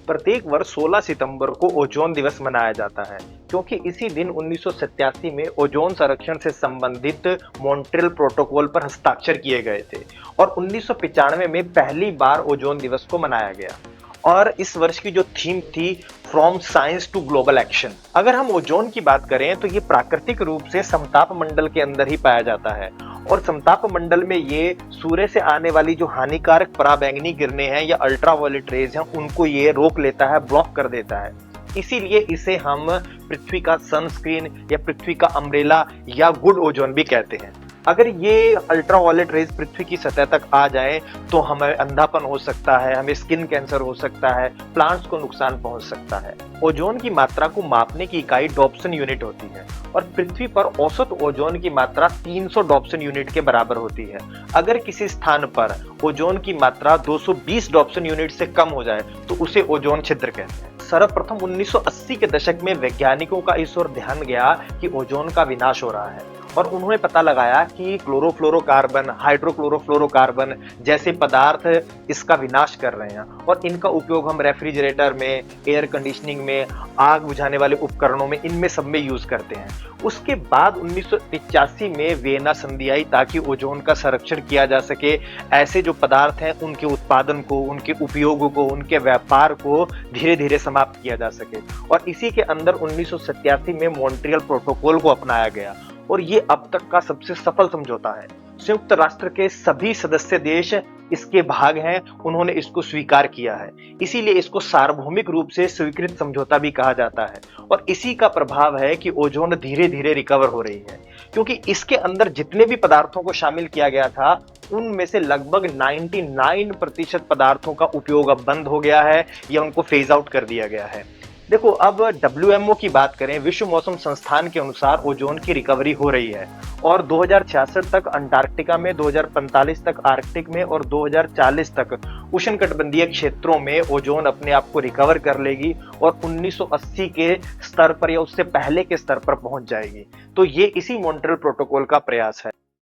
प्रत्येक वर्ष 16 सितंबर को ओजोन दिवस मनाया जाता है क्योंकि इसी दिन 1987 में ओजोन संरक्षण से संबंधित मॉन्ट्रियल प्रोटोकॉल पर हस्ताक्षर किए गए थे और 1995 में पहली बार ओजोन दिवस को मनाया गया। और इस वर्ष की जो थीम थी from science to global action. अगर हम ओजोन की बात करें तो ये प्राकृतिक रूप से समताप मंडल के अंदर ही पाया जाता है और समताप मंडल में ये सूर्य से आने वाली जो हानिकारक पराबैंगनी किरणें हैं या अल्ट्रावायलेट रेज हैं उनको ये रोक लेता है, ब्लॉक कर देता है। इसीलिए इसे हम पृथ्वी का सनस्क्रीन या पृथ्वी का अम्ब्रेला या गुड ओजोन भी कहते हैं। अगर ये अल्ट्रावायलेट रेज पृथ्वी की सतह तक आ जाए तो हमें अंधापन हो सकता है, हमें स्किन कैंसर हो सकता है, प्लांट्स को नुकसान पहुंच सकता है। ओजोन की मात्रा को मापने की इकाई डॉप्सन यूनिट होती है और पृथ्वी पर औसत ओजोन की मात्रा 300 डॉप्सन यूनिट के बराबर होती है। अगर किसी स्थान पर ओजोन की मात्रा 220 डॉप्सन यूनिट से कम हो जाए तो उसे ओजोन छिद्र कहते हैं। सर्वप्रथम 1980 के दशक में वैज्ञानिकों का इस ओर ध्यान गया कि ओजोन का विनाश हो रहा है और उन्होंने पता लगाया कि क्लोरोफ्लोरोकार्बन, हाइड्रोक्लोरोफ्लोरोकार्बन जैसे पदार्थ इसका विनाश कर रहे हैं और इनका उपयोग हम रेफ्रिजरेटर में, एयर कंडीशनिंग में, आग बुझाने वाले उपकरणों में, इनमें सब में यूज करते हैं। उसके बाद 1985 में वियना संधि आई ताकि ओजोन का संरक्षण किया जा सके। ऐसे जो पदार्थ हैं उनके उत्पादन को, उनके उपयोग को, उनके व्यापार को धीरे धीरे समाप्त किया जा सके और इसी के अंदर 1987 में मॉन्ट्रियल प्रोटोकॉल को अपनाया गया और ये अब तक का सबसे सफल समझौता है। संयुक्त राष्ट्र के सभी सदस्य देश इसके भाग हैं, उन्होंने इसको स्वीकार किया है, इसीलिए इसको सार्वभौमिक रूप से स्वीकृत समझौता भी कहा जाता है। और इसी का प्रभाव है कि ओजोन धीरे धीरे रिकवर हो रही है क्योंकि इसके अंदर जितने भी पदार्थों को शामिल किया गया था उनमें से लगभग 99% पदार्थों का उपयोग अब बंद हो गया है या उनको फेज आउट कर दिया गया है। देखो, अब WMO की बात करें, विश्व मौसम संस्थान के अनुसार ओजोन की रिकवरी हो रही है और 2066 तक अंटार्कटिका में, 2045 तक आर्कटिक में और 2040 तक उष्णकटिबंधीय क्षेत्रों में ओजोन अपने आप को रिकवर कर लेगी और 1980 के स्तर पर या उससे पहले के स्तर पर पहुंच जाएगी। तो ये इसी मॉन्ट्रियल प्रोटोकॉल का प्रयास है।